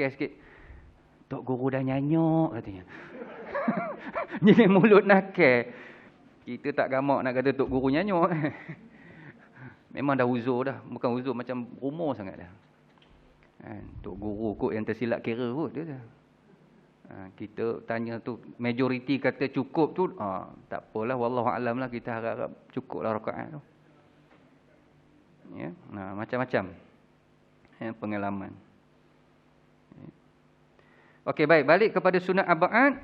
sikit. Tok Guru dah nyanyok katanya. Jadi mulut nakal. Kita tak gamak nak kata Tok Guru nyanyok. Memang dah uzur dah. Bukan uzur macam umur sangat dah. Tok Guru kot yang tersilap kira kot dia dah. Kita tanya tu, majoriti kata cukup tu, tak apalah, wallahualam lah, kita harap cukuplah rakaat tu. Ya, macam-macam pengalaman. Okey, baik, balik kepada sunat ab'ad.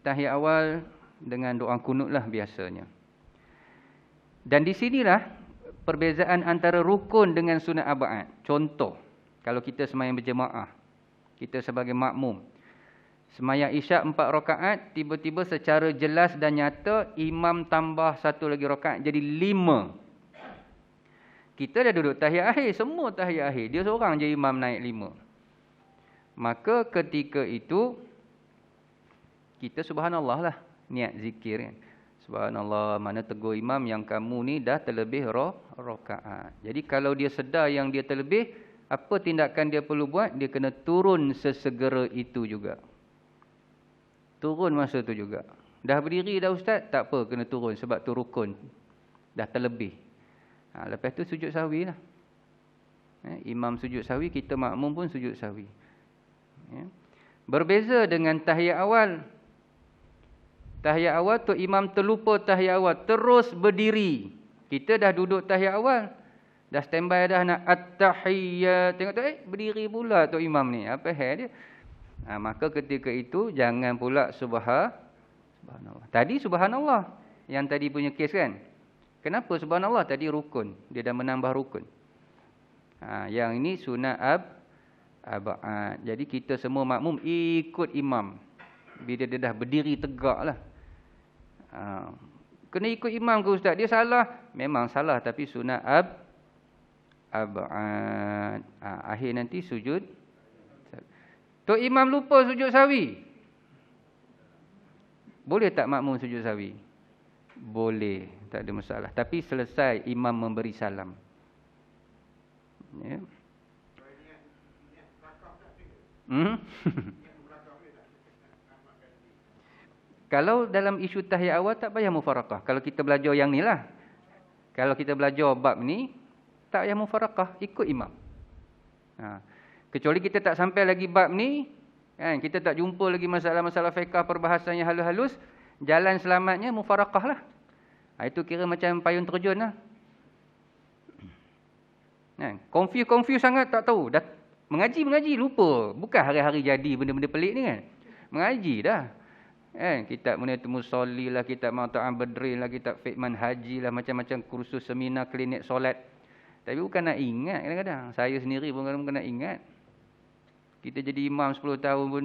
Tahiyat awal dengan doa kunut lah biasanya. Dan di sinilah perbezaan antara rukun dengan sunat ab'ad. Contoh, kalau kita sembahyang berjemaah, kita sebagai makmum, sembahyang isyak 4 rakaat, tiba-tiba secara jelas dan nyata imam tambah satu lagi rakaat jadi 5. Kita dah duduk tahiyat akhir, semua tahiyat akhir, dia seorang je imam naik 5. Maka ketika itu kita subhanallah lah, niat zikir kan. Subhanallah, mana tegur imam yang kamu ni dah terlebih rakaat. Jadi kalau dia sedar yang dia terlebih, apa tindakan dia perlu buat? Dia kena turun sesegera itu juga. Turun masa tu juga. Dah berdiri dah ustaz, tak apa, kena turun sebab tu rukun. Dah terlebih. Lepas tu sujud sahwi lah. Imam sujud sahwi, kita makmum pun sujud sahwi. Ya. Berbeza dengan tahiyat awal. Tahiyat awal tu imam terlupa tahiyat awal, terus berdiri. Kita dah duduk tahiyat awal, dah standby dah nak at-tahiyyat, tengok tu berdiri pula tu imam ni. Apa hal dia? Maka ketika itu jangan pula subhanallah. Tadi subhanallah yang tadi punya kes kan. Kenapa subhanallah? Tadi rukun, dia dah menambah rukun. Yang ini sunat ab'ad. Jadi kita semua makmum ikut imam. Bila dia dah berdiri tegak lah. Kena ikut imam ke ustaz? Dia salah. Memang salah, tapi sunat ab'ad. Akhir nanti sujud. Tok imam lupa sujud sawi. Boleh tak makmum sujud sawi? Boleh, tak ada masalah. Tapi selesai imam memberi salam. Ya. Kalau dalam isu tahiyat awal tak payah mufaraqah. Kalau kita belajar yang ni lah. Kalau kita belajar bab ni, tak payah mufaraqah, ikut imam. Kecuali kita tak sampai lagi bab ni, kan, kita tak jumpa lagi masalah-masalah fiqh perbahasan yang halus-halus, jalan selamatnya mufaraqah lah. Itu kira macam payung terjun lah. Confuse sangat, tak tahu. Dah mengaji lupa. Bukan hari-hari jadi benda-benda pelik ni kan. Mengaji dah. Kitab Muniatul Musalli lah, kitab Ma'ta'am Badrin lah, kitab Fiqman Haji lah, macam-macam kursus seminar klinik solat. Tapi bukan nak ingat kadang-kadang. Saya sendiri pun kadang-kadang nak ingat. Kita jadi imam 10 tahun pun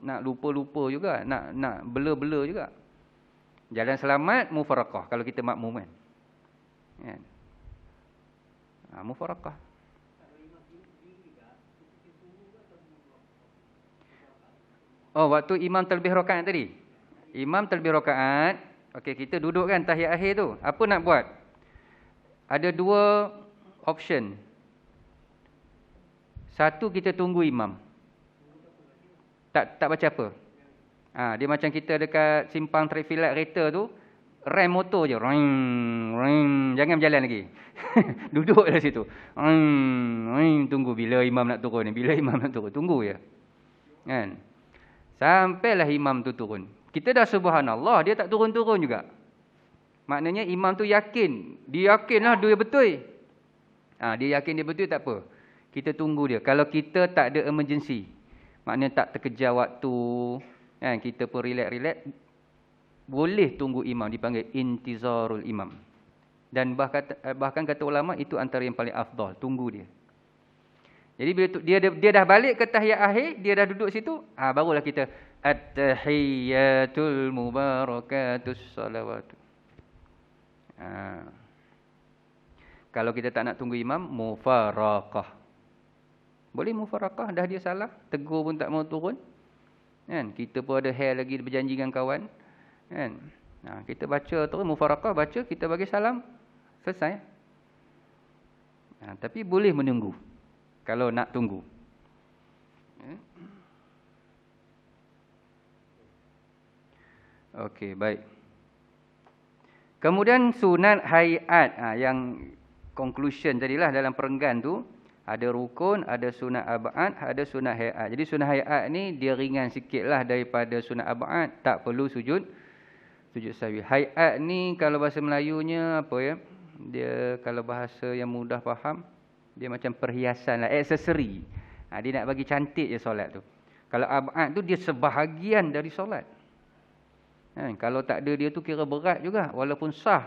nak lupa-lupa juga, nak bela-bela juga. Jalan selamat mufaraqah kalau kita makmum kan. Mufaraqah. Waktu imam terlebih rakaat tadi. Imam terlebih rakaat, okey, kita duduk kan tahiyat akhir tu. Apa nak buat? Ada 2 option. Satu, kita tunggu imam. Tak baca apa. Dia macam kita dekat simpang traffic light kereta tu, rem motor je. Ring, ring. Jangan berjalan lagi. Duduk di situ. Ring, ring. Tunggu bila imam nak turun. Bila imam nak turun. Tunggu je. Kan? Sampailah imam tu turun. Kita dah subhanallah, dia tak turun-turun juga. Maknanya imam tu yakin. Dia yakinlah dia betul. Dia yakin dia betul, tak apa. Kita tunggu dia. Kalau kita tak ada emergency, maknanya tak terkejar waktu, kan, kita pun relax-relax, boleh tunggu imam, dipanggil intizarul imam. Dan bahkan kata ulama, itu antara yang paling afdal, tunggu dia. Jadi bila dia dah balik ke tahiyat akhir, dia dah duduk situ, barulah kita at-tahiyyatul mubarakatus salawatu. Kalau kita tak nak tunggu imam, mufaraqah. Boleh mufaraqah, dah dia salah, tegur pun tak mau turun. Kan? Kita pun ada hair lagi berjanji dengan kawan. Kan? Kita baca terus mufaraqah, baca, kita bagi salam, selesai. Tapi boleh menunggu kalau nak tunggu. Eh? Okey, baik. Kemudian sunat hayat, yang conclusion tadilah dalam perenggan tu, ada rukun, ada sunat ab'ad, ada sunat hayat. Jadi sunat hayat ni dia ringan sikitlah daripada sunat ab'ad, tak perlu sujud sahwi. Hayat ni kalau bahasa Melayunya apa ya? Dia kalau bahasa yang mudah faham, dia macam perhiasan lah, aksesori. Dia nak bagi cantik je solat tu. Kalau ab'ad tu dia sebahagian dari solat. Kalau tak ada dia tu kira berat juga walaupun sah.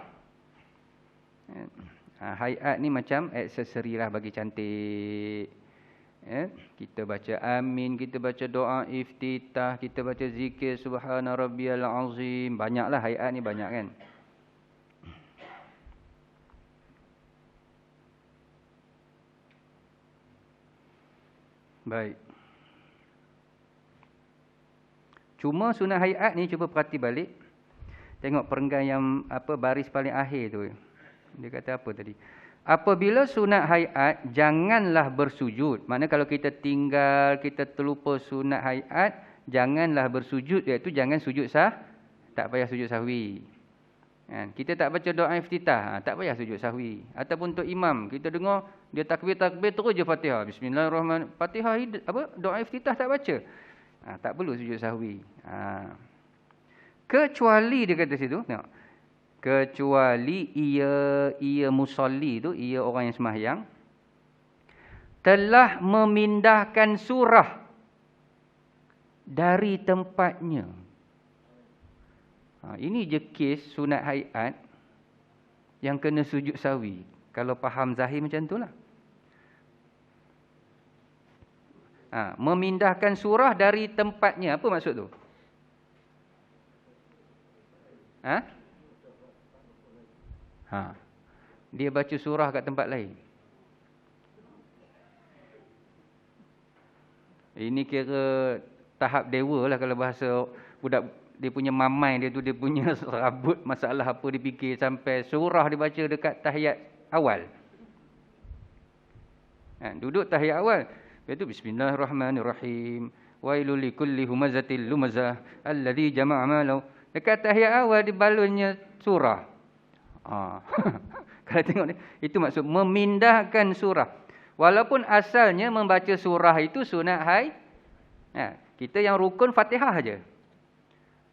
Hayat ni macam aksesori lah bagi cantik. Kita baca amin, kita baca doa iftitah, kita baca zikir subhana rabbiyal azim. Banyaklah hayat ni, banyak kan. Baik. Cuma sunat hayat ni cuba perhati balik. Tengok perenggan yang baris paling akhir tu. Dia kata apa tadi? Apabila sunat hayat, janganlah bersujud. Maknanya kalau kita tinggal, kita terlupa sunat hayat, janganlah bersujud, iaitu jangan sujud sah, tak payah sujud sahwi. Kita tak baca doa iftitah, tak payah sujud sahwi. Ataupun untuk imam, kita dengar dia takbir terus je Fatihah. Bismillahirrahmanirrahim. Fatihah doa iftitah tak baca. Tak perlu sujud sahwi. Kecuali dia kata situ, tengok. Kecuali ia musalli tu, ia orang yang sembahyang telah memindahkan surah dari tempatnya. Ini je kes sunat hayat yang kena sujud sahwi. Kalau faham zahir macam itulah. Memindahkan surah dari tempatnya. Apa maksud tu? Dia baca surah kat tempat lain. Ini kira tahap dewa lah kalau bahasa budak. Dia punya mamai dia tu, dia punya serabut masalah apa dia fikir sampai surah dia baca dekat tahiyat awal. Duduk tahiyat awal. Iaitu bismillahirrahmanirrahim. Wailul likulli humazatil lumazah alladhi jama'a malau. Dekat tahiyat awal dibalunnya surah. Kalau tengok ni, itu maksud memindahkan surah. Walaupun asalnya membaca surah itu sunat hayat. Kita yang rukun Fatihah aja.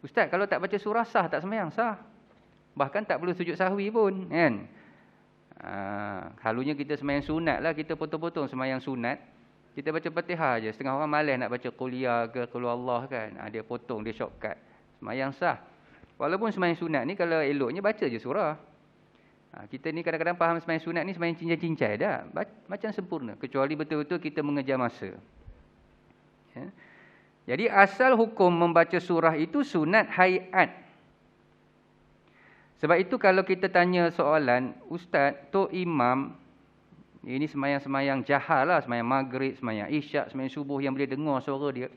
Ustaz, kalau tak baca surah sah tak sembahyang? Sah. Bahkan tak perlu sujud sahwi pun, kan? Halunya kita sembahyang sunat lah, kita potong-potong sembahyang sunat. Kita baca Fatihah aja. Setengah orang malas nak baca Quliyah ke Qul Allah kan. Dia potong, dia shortcut. Sembahyang sah. Walaupun sembahyang sunat ni kalau eloknya baca je surah. Kita ni kadang-kadang faham sembahyang sunat ni sembahyang cincai-cincai dah. Macam sempurna. Kecuali betul-betul kita mengejar masa. Jadi asal hukum membaca surah itu sunat hayat. Sebab itu kalau kita tanya soalan, Ustaz, Tok Imam, ini semayang-semayang jahar lah, semayang maghrib, semayang isyak, semayang subuh yang boleh dengar suara dia.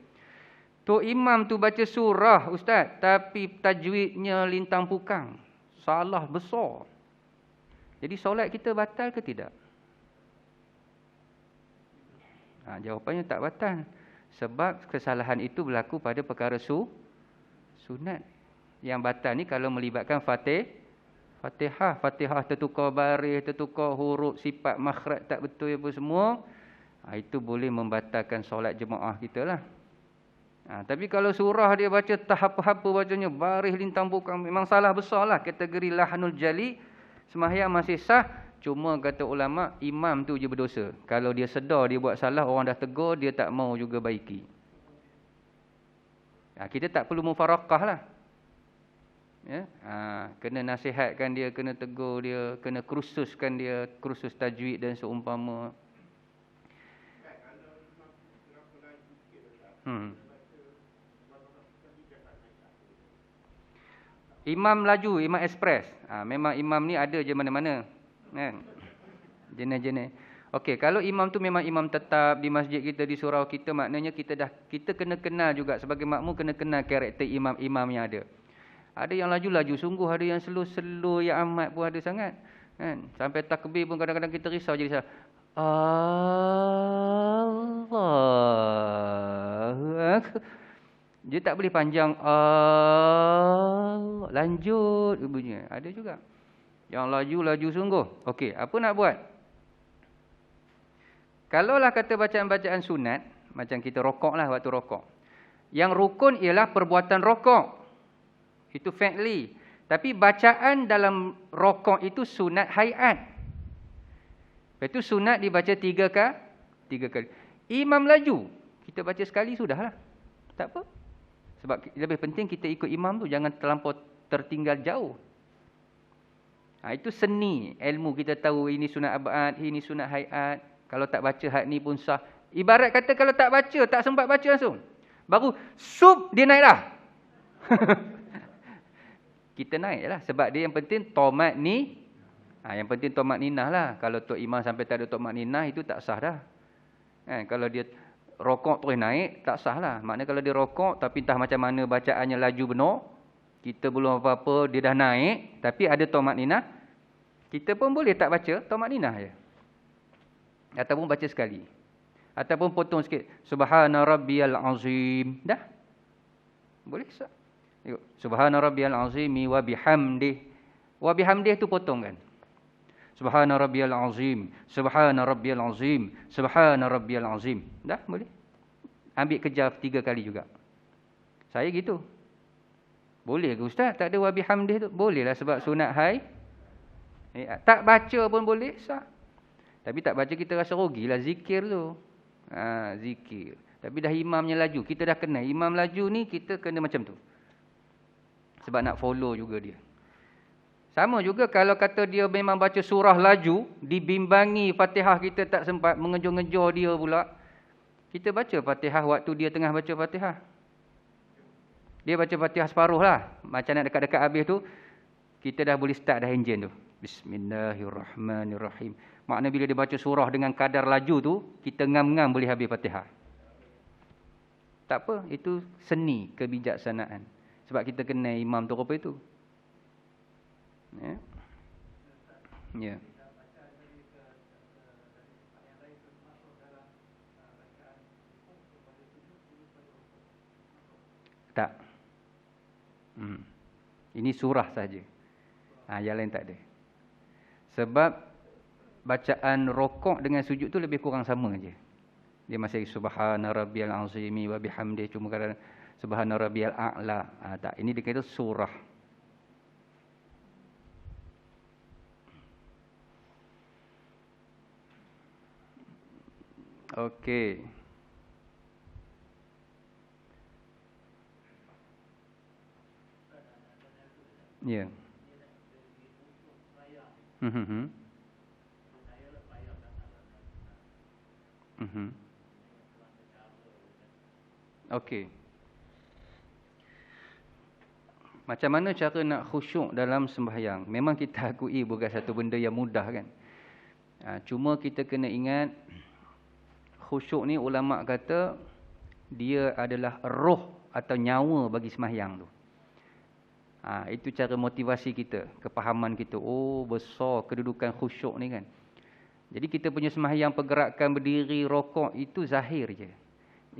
Tok Imam tu baca surah, Ustaz, tapi tajwidnya lintang pukang. Salah besar. Jadi solat kita batal ke tidak? Jawapannya tak batal. Sebab kesalahan itu berlaku pada perkara sunat. Yang batal ni kalau melibatkan Fatihah. Fatihah tertukar baris, tertukar huruf, sifat makhraj tak betul apa semua. Itu boleh membatalkan solat jemaah kita lah. Tapi kalau surah dia baca tahap-tahap bacanya, baris lintang pukang, memang salah besar lah. Kategori lahnul jali, sembahyang masih sah. Cuma kata ulama, imam tu je berdosa. Kalau dia sedar dia buat salah, orang dah tegur, dia tak mau juga baiki. Kita tak perlu mufarakah lah. Kena nasihatkan dia, kena tegur dia, kena kursuskan dia, kursus tajwid dan seumpama. Imam laju, imam ekspres. Memang imam ni ada je mana-mana. Kan? Jenis-jenis. Okey, kalau imam tu memang imam tetap di masjid kita, di surau kita, maknanya kita kena kenal juga sebagai makmum, kena kenal karakter imam-imam yang ada. Ada yang laju-laju sungguh, ada yang slow-slow yang amat pun ada sangat. Kan? Sampai takbir pun kadang-kadang kita risau jadi Allah. Akbar. Kan? Kita kena kenal karakter imam-imam yang ada. Ada yang laju-laju sungguh, ada yang slow-slow yang amat pun ada sangat. Kan? Sampai takbir pun kadang-kadang kita risau jadi Allah. Akbar. Kan? Kita kena kenal karakter imam-imam yang ada. Ada yang laju-laju sungguh, ada yang slow-slow yang amat pun ada sangat. Kan? Sampai takbir pun kadang-kadang kita risau jadi Allah. Dia tak boleh panjang. Lanjut bunyi. Ada juga. Yang laju-laju sungguh. Okey, apa nak buat? Kalaulah kata bacaan-bacaan sunat, macam kita rokok lah waktu rokok. Yang rukun ialah perbuatan rokok. Itu fi'li. Tapi bacaan dalam rokok itu sunat hayat. Lepas itu sunat dibaca 3 kali. Imam laju. Kita baca sekali sudahlah. Tak apa. Sebab lebih penting kita ikut imam tu. Jangan terlampau tertinggal jauh. Itu seni. Ilmu kita tahu ini sunat abad, ini sunat hayat. Kalau tak baca had ni pun sah. Ibarat kata kalau tak baca, tak sempat baca langsung. Baru sup dia naik dah. Kita naik lah. Sebab dia yang penting tomat ni. Yang penting tomat ninah lah. Kalau Tok Imam sampai tak ada tomat ninah, itu tak sah dah. Kalau dia rokok terus naik, tak sah lah. Maknanya kalau dia rokok, tapi entah macam mana bacaannya laju benar. Kita belum apa-apa, dia dah naik. Tapi ada tomat ninah. Kita pun boleh tak baca tomat ninah je. Ataupun baca sekali. Ataupun potong sikit. Subhana rabbiyal azim. Dah. Boleh sah. Subhana rabbiyal azimi wa bihamdih. Wa bihamdih tu potong kan. Subhana rabbiyal azim. Subhana rabbiyal azim. Subhana rabbiyal azim. Dah boleh. Ambil kejar 3 kali juga. Saya gitu. Boleh ke ustaz? Tak ada wa bihamdih tu? Boleh lah sebab sunat hai. Tak baca pun boleh sah. Tapi tak baca kita rasa rugilah zikir tu. Zikir. Tapi dah imamnya laju. Kita dah kena. Imam laju ni kita kena macam tu. Sebab nak follow juga dia. Sama juga kalau kata dia memang baca surah laju. Dibimbangi Fatihah kita tak sempat. Mengejor-ngejor dia pula. Kita baca Fatihah waktu dia tengah baca Fatihah. Dia baca Fatihah separuh lah. Macam nak dekat-dekat habis tu. Kita dah boleh start dah engine tu. Bismillahirrahmanirrahim. Makna bila dia baca surah dengan kadar laju tu, kita ngam-ngam boleh habis Fatihah. Tak apa, itu seni kebijaksanaan. Sebab kita kena imam tu apa itu. Ya. Ya. Tak. Ini surah saja. Yang lain tak ada. Sebab bacaan rokok dengan sujud tu lebih kurang sama aja. Dia masih subhana rabbiyal azimi wa bihamdihi, cuma kadang subhana rabbiyal a'la. Tak, ini dikira surah. Okey. Ya. Okey. Macam mana cara nak khusyuk dalam sembahyang? Memang kita akui bukan satu benda yang mudah kan. Cuma kita kena ingat khusyuk ni ulama kata dia adalah roh atau nyawa bagi sembahyang tu. Itu cara motivasi kita, kepahaman kita. Oh, besar kedudukan khusyuk ni kan. Jadi kita punya sembahyang, pergerakan berdiri, rokok, itu zahir je.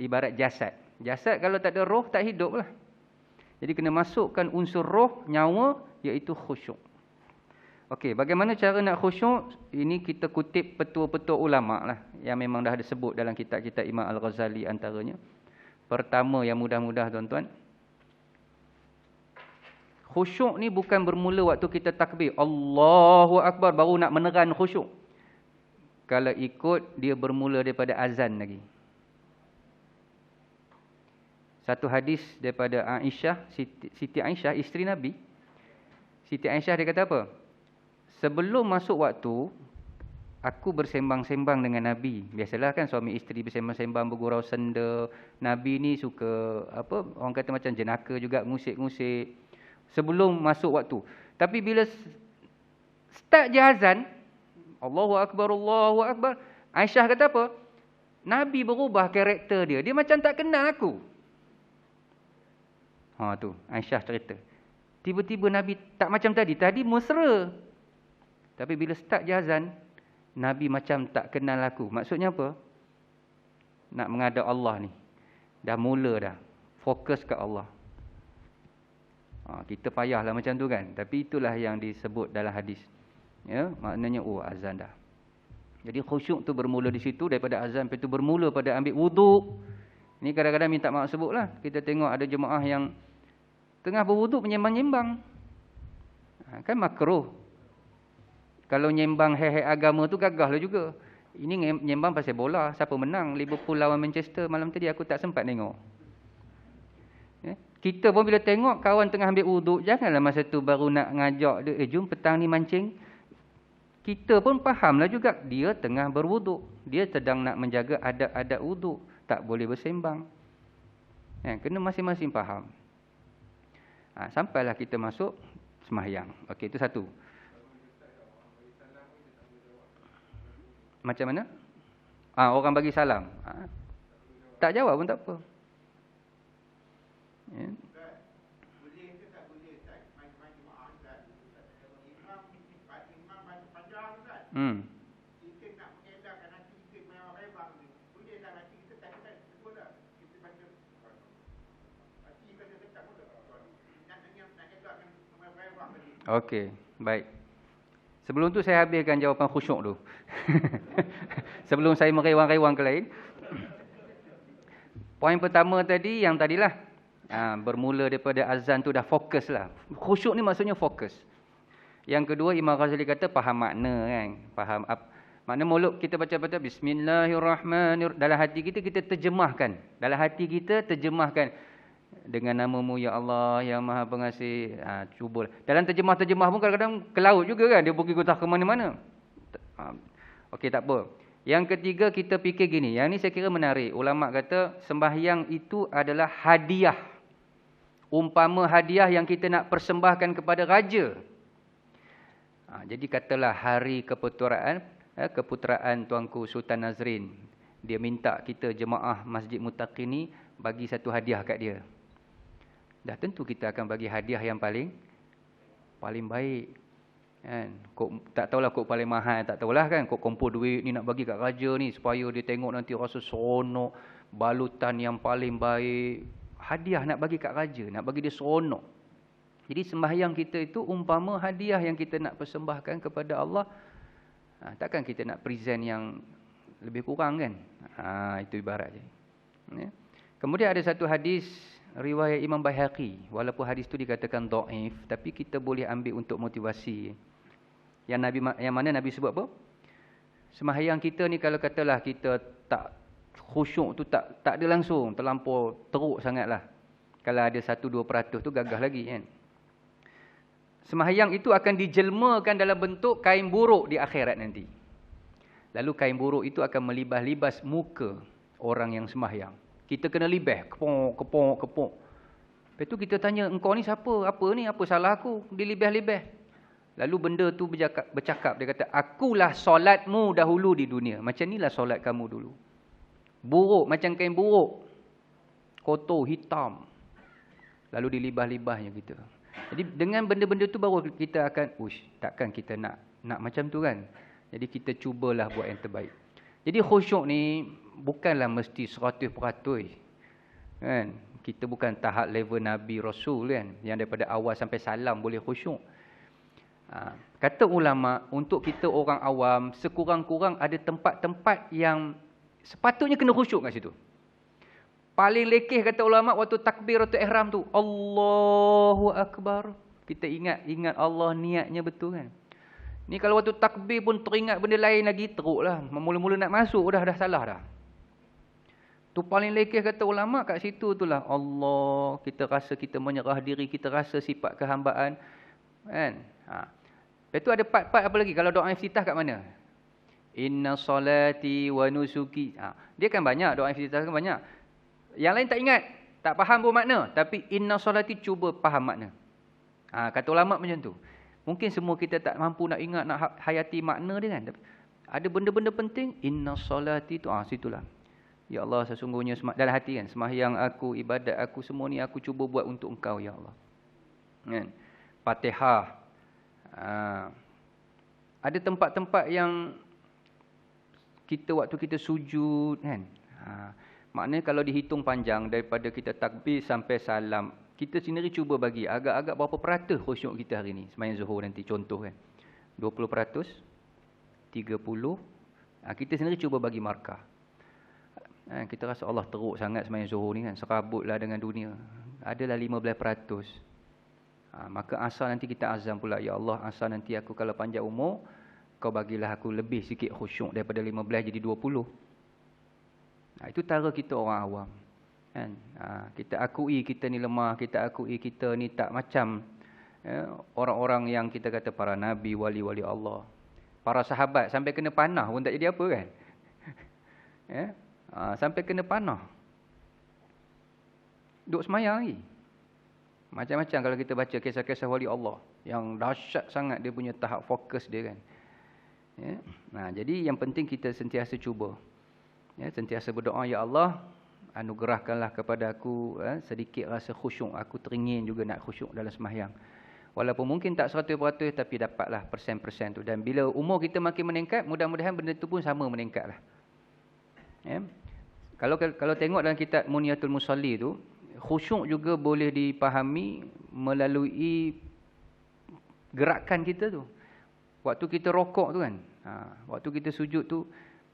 Ibarat jasad. Jasad kalau tak ada roh, tak hidup lah. Jadi kena masukkan unsur roh, nyawa, iaitu khusyuk. Okey, bagaimana cara nak khusyuk? Ini kita kutip petua-petua ulama lah. Yang memang dah ada sebut dalam kitab-kitab Imam Al-Ghazali antaranya. Pertama yang mudah-mudah tuan-tuan. Khusyuk ni bukan bermula waktu kita takbir. Allahu Akbar baru nak meneran khusyuk. Kalau ikut, dia bermula daripada azan lagi. Satu hadis daripada Aisyah, Siti Aisyah, isteri Nabi. Siti Aisyah dia kata apa? Sebelum masuk waktu, aku bersembang-sembang dengan Nabi. Biasalah kan suami isteri bersembang-sembang, bergurau senda. Nabi ni suka, orang kata macam jenaka juga, ngusik-ngusik. Sebelum masuk waktu. Tapi bila start je azan, Allahu Akbar, Allahu Akbar. Aisyah kata apa? Nabi berubah karakter dia. Dia macam tak kenal aku. Tu, Aisyah cerita. Tiba-tiba Nabi tak macam tadi. Tadi mesra. Tapi bila start je azan, Nabi macam tak kenal aku. Maksudnya apa? Nak menghadap Allah ni. Dah mula dah. Fokus ke Allah. Kita payahlah macam tu kan. Tapi itulah yang disebut dalam hadis. Ya, maknanya azan dah. Jadi khusyuk tu bermula di situ daripada azan. Lepas tu bermula pada ambil wuduk. Ni kadang-kadang minta maaf sebutlah. Kita tengok ada jemaah yang tengah berwuduk menyembang-nyembang. Kan makruh. Kalau nyembang hei-hei agama tu gagahlah juga. Ini nyembang pasal bola. Siapa menang? Liverpool lawan Manchester. Malam tadi aku tak sempat tengok. Kita pun bila tengok kawan tengah ambil wuduk, janganlah masa tu baru nak ngajak dia, jom petang ni mancing. Kita pun fahamlah juga, dia tengah berwuduk. Dia sedang nak menjaga adab-adab wuduk. Tak boleh bersembang. Kena masing-masing faham. Sampailah kita masuk sembahyang. Okey, itu satu. Macam mana? Orang bagi salam. Tak jawab pun tak apa. Ya. Boleh ke tak boleh Ustaz? Macam-macam jemaah Ustaz. Imam baca panjang Ustaz. Kita nak mengelakkan hati kita mewah-mewah ni. Boleh tak hati kita tak betul tak? Kita baca hati kita tak betul. Nak elakkan mewah-mewah tadi. Okey, baik. Sebelum tu saya habiskan jawapan khusyuk tu. Sebelum saya merewang-rewang ke lain. Poin pertama tadi, yang tadilah. Bermula daripada azan tu dah fokus lah. Khusyuk ni maksudnya fokus. Yang kedua, Imam Ghazali kata faham makna kan. Faham makna mulut kita baca-baca Bismillahirrahmanirrahim. Dalam hati kita, kita terjemahkan. Dalam hati kita terjemahkan. Dengan nama-Mu ya Allah yang Maha Pengasih. Cubalah. Dalam terjemah-terjemah pun kadang-kadang ke laut juga kan. Dia pergi gotah ke mana-mana. Okey, tak apa. Yang ketiga, kita fikir gini. Yang ni saya kira menarik. Ulama kata sembahyang itu adalah hadiah. Umpama hadiah yang kita nak persembahkan kepada raja. Jadi katalah hari keputeraan Tuanku Sultan Nazrin. Dia minta kita jemaah Masjid Muttaqin ni bagi satu hadiah kat dia. Dah tentu kita akan bagi hadiah yang paling baik. Kan? Tak tahulah kok paling mahal, tak tahulah kan. Kok kumpul duit ni nak bagi kat raja ni supaya dia tengok nanti rasa seronok. Balutan yang paling baik. Hadiah nak bagi kat raja, nak bagi dia seronok. Jadi sembahyang kita itu umpama hadiah yang kita nak persembahkan kepada Allah. Takkan kita nak present yang lebih kurang kan? Itu ibarat je. Ya. Kemudian ada satu hadis riwayat Imam Baihaqi. Walaupun hadis tu dikatakan dhaif, tapi kita boleh ambil untuk motivasi. Yang mana Nabi sebut apa? Sembahyang kita ni kalau katalah kita tak khusyuk tu tak ada langsung, terlampau teruk sangatlah. Kalau ada 1-2% tu gagah lagi kan. Sembahyang itu akan dijelmakan dalam bentuk kain buruk di akhirat nanti. Lalu kain buruk itu akan melibas-libas muka orang yang sembahyang. Kita kena libas, kepok. Lepas tu kita tanya, engkau ni siapa? Apa ni? Apa salah aku? Dilibas-libas. Lalu benda tu bercakap, dia kata, akulah solatmu dahulu di dunia. Macam inilah solat kamu dulu. Buruk, macam kain buruk. Kotor, hitam. Lalu dilibah-libahnya kita. Jadi dengan benda-benda tu baru kita akan, takkan kita nak macam tu kan. Jadi kita cubalah buat yang terbaik. Jadi khusyuk ni bukanlah mesti 100%. Kan? Kita bukan tahap level Nabi Rasul kan. Yang daripada awal sampai salam boleh khusyuk. Kata ulama, untuk kita orang awam, sekurang-kurang ada tempat-tempat yang sepatutnya kena khusyuk kat situ. Paling lekeh kata ulama waktu takbiratul ihram tu, Allahu Akbar. Kita ingat Allah, niatnya betul kan. Ni kalau waktu takbir pun teringat benda lain lagi, teruklah. Mula-mula nak masuk dah salah dah. Tu paling lekeh kata ulama kat situ itulah. Allah, kita rasa kita menyerah diri, kita rasa sifat kehambaan. Kan? Lepas tu ada part-part apa lagi? Kalau doa iftitah kat mana? Inna salati wa nusuki. Dia kan banyak, doa iftitah kan banyak. Yang lain tak ingat, tak faham pun makna. Tapi inna salati cuba faham makna. Kata ulama macam tu. Mungkin semua kita tak mampu nak ingat, nak hayati makna dia kan. Tapi ada benda-benda penting, inna salati tu, situlah. Ya Allah, sesungguhnya dalam hati kan, sembahyang aku, ibadat aku, semua ni aku cuba buat untuk engkau, ya Allah. Kan? Fatihah. Ada tempat-tempat yang kita waktu kita sujud kan. Maknanya kalau dihitung panjang daripada kita takbir sampai salam, kita sendiri cuba bagi agak-agak berapa peratus khusyuk kita hari ni sembahyang Zuhur nanti, contoh kan. 20%, 30, kita sendiri cuba bagi markah. Kita rasa Allah teruk sangat sembahyang Zuhur ni kan, serabutlah dengan dunia. Adalah 15%. Maka asal nanti kita azam pula, ya Allah, asal nanti aku kalau panjang umur, kau bagilah aku lebih sikit khusyuk daripada 15 jadi 20. Itu cara kita orang awam. Kan? Kita akui kita ni lemah, kita akui kita ni tak macam orang-orang yang kita kata para nabi, wali-wali Allah. Para sahabat sampai kena panah pun tak jadi apa kan. Sampai kena panah. Duk semayang lagi. Macam-macam kalau kita baca kisah-kisah wali Allah. Yang dahsyat sangat dia punya tahap fokus dia kan. Jadi yang penting kita sentiasa cuba. Sentiasa berdoa, ya Allah, anugerahkanlah kepada aku sedikit rasa khusyuk. Aku teringin juga nak khusyuk dalam sembahyang. Walaupun mungkin tak 100% tapi dapatlah persen-persen tu. Dan bila umur kita makin meningkat, mudah-mudahan benda tu pun sama meningkatlah. Kalau tengok dalam kitab Muniyatul Musalli tu, khusyuk juga boleh dipahami melalui gerakan kita tu. Waktu kita rokok tu kan, waktu kita sujud tu,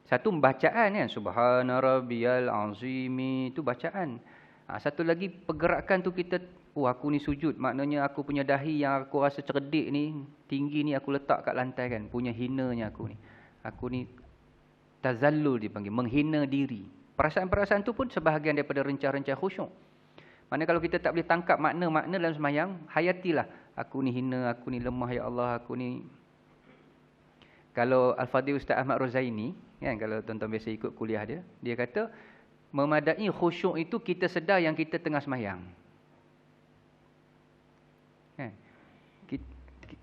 satu bacaan kan, Subhana Rabbiyal Azimi, tu bacaan. Satu lagi pergerakan tu kita, aku ni sujud, maknanya aku punya dahi yang aku rasa cerdik ni, tinggi ni aku letak kat lantai kan, punya hinanya aku ni. Aku ni tazallul dipanggil, menghina diri. Perasaan-perasaan tu pun sebahagian daripada rencah-rencah khusyuk. Maknanya kalau kita tak boleh tangkap makna-makna dalam sembahyang, hayatilah. Aku ni hina, aku ni lemah, ya Allah, aku ni. Kalau Al-Fadhil Ustaz Ahmad Rozaini, kan, kalau tuan-tuan biasa ikut kuliah dia, dia kata, memadai khusyuk itu kita sedar yang kita tengah sembahyang. Kan?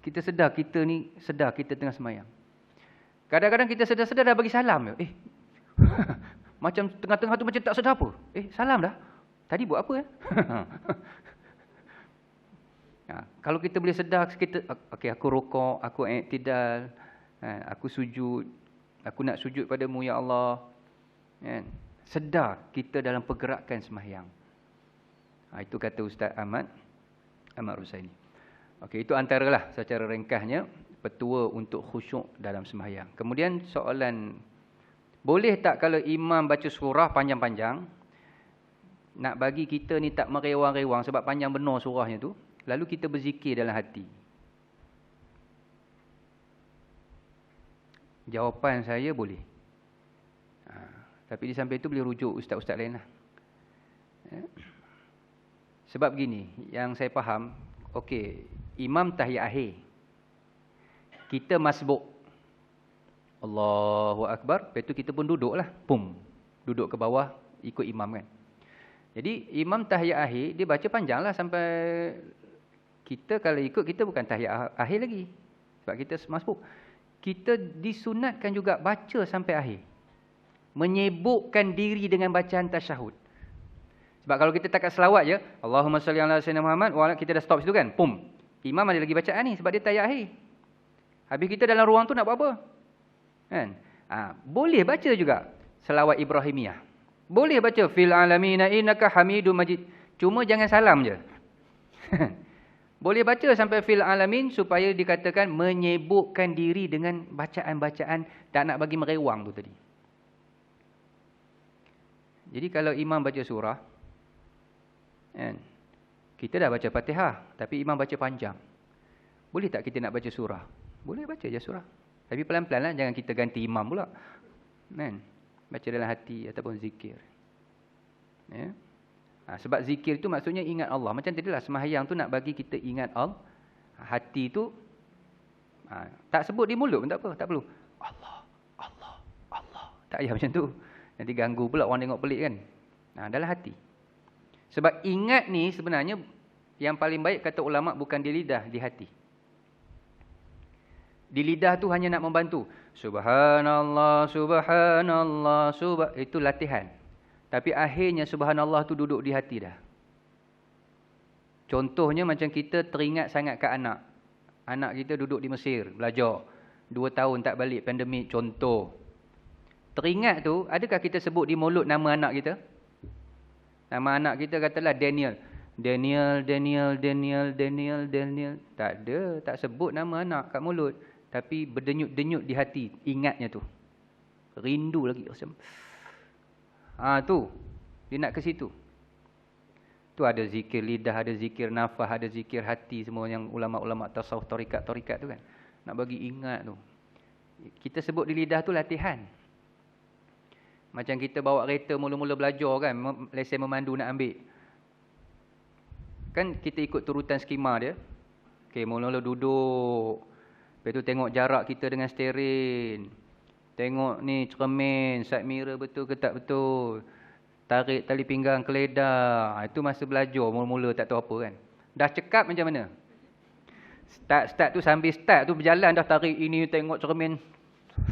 Kita sedar, kita tengah sembahyang. Kadang-kadang kita sedar-sedar dah bagi salam. Macam tengah-tengah tu macam tak sedar apa. Salam dah. Tadi buat apa? Kalau kita boleh sedar, aku rukuk, aku i'tidal, aku sujud, aku nak sujud padamu ya Allah. Sedar kita dalam pergerakan sembahyang. Itu kata Ustaz Ahmad Rozaini. Itu antaralah secara ringkasnya petua untuk khusyuk dalam sembahyang. Kemudian soalan, boleh tak kalau imam baca surah panjang-panjang, nak bagi kita ni tak merewang-rewang sebab panjang benar surahnya tu, lalu kita berzikir dalam hati? Jawapan saya boleh. Tapi di samping itu boleh rujuk ustaz-ustaz lain lah. Sebab gini, yang saya faham, imam tahiyat akhir, kita masbuk, Allahu Akbar, lepas tu kita pun duduklah, duduk ke bawah ikut imam kan. Jadi imam tahiyat akhir dia baca panjanglah sampai kita kalau ikut, kita bukan tahiyat akhir lagi sebab kita masbuk. Kita disunatkan juga baca sampai akhir, menyibukkan diri dengan bacaan tasyahud. Sebab kalau kita takat selawat je, Allahumma salli ala sayyidina Muhammad, kita dah stop situ kan, imam ada lagi bacaan ni sebab dia tahiyat akhir. Habis kita dalam ruang tu nak buat apa? Kan? Boleh baca juga selawat Ibrahimiyah. Boleh baca fil alamina innaka hamidum majid. Cuma jangan salam je. Boleh baca sampai fil alamin supaya dikatakan menyibukkan diri dengan bacaan-bacaan, tak nak bagi merewang tu tadi. Jadi kalau imam baca surah, kan, kita dah baca Fatihah tapi imam baca panjang. Boleh tak kita nak baca surah? Boleh baca je surah. Tapi pelan-pelan lah, jangan kita ganti imam pula. Kan? Baca dalam hati ataupun zikir. Sebab zikir tu maksudnya ingat Allah. Macam tadilah sembahyang tu nak bagi kita ingat Allah. Hati tu tak sebut di mulut pun tak apa, tak perlu. Allah, Allah, Allah. Tak payah macam tu. Nanti ganggu pula orang tengok pelik kan. Dalam hati. Sebab ingat ni sebenarnya yang paling baik kata ulama bukan di lidah, di hati. Di lidah tu hanya nak membantu. Subhanallah, subhanallah, itu latihan. Tapi akhirnya subhanallah tu duduk di hati dah. Contohnya macam kita teringat sangat ke anak. Anak kita duduk di Mesir, belajar. 2 tahun tak balik, pandemik, contoh. Teringat tu, adakah kita sebut di mulut nama anak kita? Nama anak kita katalah Daniel. Daniel. Tak ada. Tak sebut nama anak kat mulut. Tapi berdenyut-denyut di hati. Ingatnya tu. Rindu lagi. Macam, tu. Dia nak ke situ. Tu ada zikir lidah, ada zikir nafas, ada zikir hati. Semua yang ulama-ulama tasawuf, tarikat-tarikat tu kan. Nak bagi ingat tu. Kita sebut di lidah tu latihan. Macam kita bawa kereta mula-mula belajar kan. Lesen memandu nak ambil. Kan kita ikut turutan skema dia. Okey, mula-mula duduk. Lepas tu tengok jarak kita dengan steering. Tengok ni cermin, side mirror betul ke tak betul. Tarik tali pinggang keledar. Itu masa belajar mula-mula tak tahu apa kan. Dah cekap macam mana? Start tu sambil start tu berjalan dah tarik ini tengok cermin.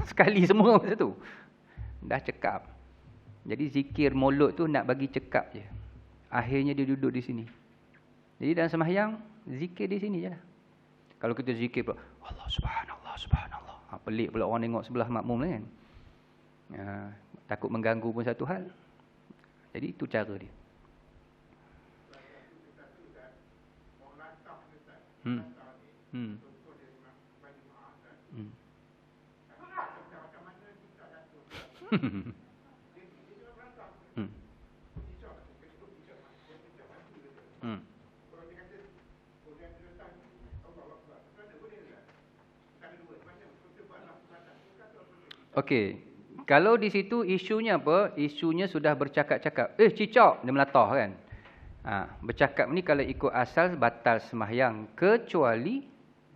Sekali semua masa tu. Dah cekap. Jadi zikir mulut tu nak bagi cekap je. Akhirnya dia duduk di sini. Jadi dalam sembahyang, zikir di sini je lah. Kalau kita zikir pula, Allah subhanallah, subhanallah. Pelik pula orang tengok sebelah makmum kan. Takut mengganggu pun satu hal. Jadi itu cara dia. Okey. Kalau di situ isunya apa? Isunya sudah bercakap-cakap. Cicak, dia melatah kan. Bercakap ni kalau ikut asal batal sembahyang. Kecuali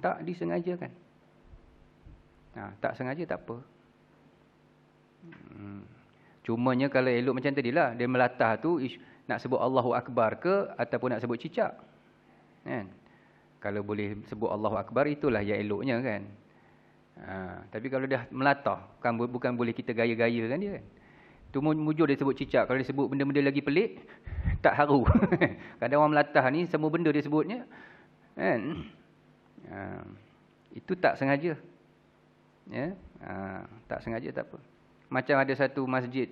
tak disengajakan. Tak sengaja tak apa. Cumanya kalau elok macam tadilah. Dia melatah tu nak sebut Allahu Akbar ke ataupun nak sebut cicak. Kan? Kalau boleh sebut Allahu Akbar itulah yang eloknya kan. Tapi kalau dah melatah, bukan boleh kita gaya-gaya kan dia kan. Tu mujur dia sebut cicak. Kalau dia sebut benda-benda lagi pelik, tak haru. Kadang orang melatah ni semua benda dia sebutnya kan. Itu tak sengaja. Ya. Tak sengaja tak apa. Macam ada satu masjid